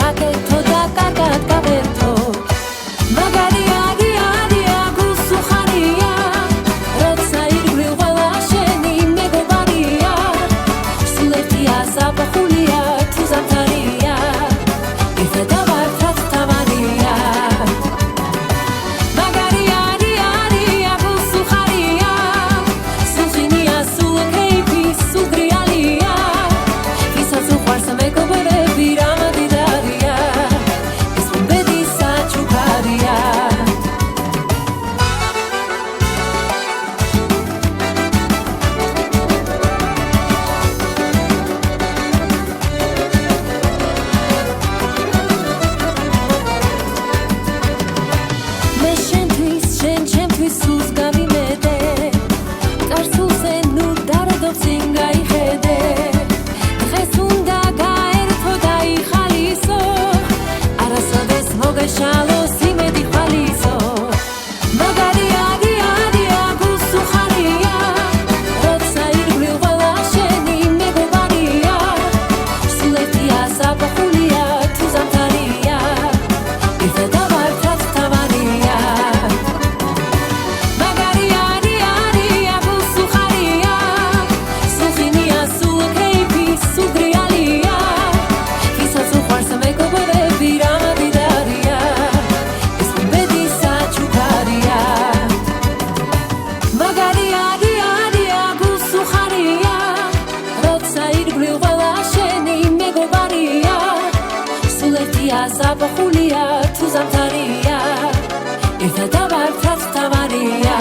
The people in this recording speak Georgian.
გაკეთო და კარგად გავერთო მაგარი არია გულსუხარია როცა ირგვლივ ყველა შენი მეგობარია სულ ერთია საფახულია თუ ზამთარია ერთად დავართ თავარია მაგარი არია გულსუხარია სულხინია სულ კეიფი სულ გრიალია ვისაც უყვარს მეგობრები რამადიდარია ეს მომბედი საჩუქარია მე შენთვის შენ ჩემთვის სულს გავიმედე წარსულზე ნუ დარდობ წინ გაიხედე დღეს უნდა გაერთო და იხალისო არასოდეს მოგეშალოს იმედი ხვალისო მაგარი არია გულსუხარია როცა ირგვლივ ყველა შენი მეგობარია სულ ერთია საფახულია თუ ზამთარია ერთად დავართ თავარია მაგარი არია გულსუხარია სულხინია სულ კეიფი სულ გრიალია ვისაც უყვარს მეგობრები რამადიდარია ეს მომბედი საჩუქარია მაგარი არია გულსუხარია როცა ირგვლივ ყველა შენი მეგობარია სულ ერთია საფახულია თუ ზამთარია ერთად დავართ თავარია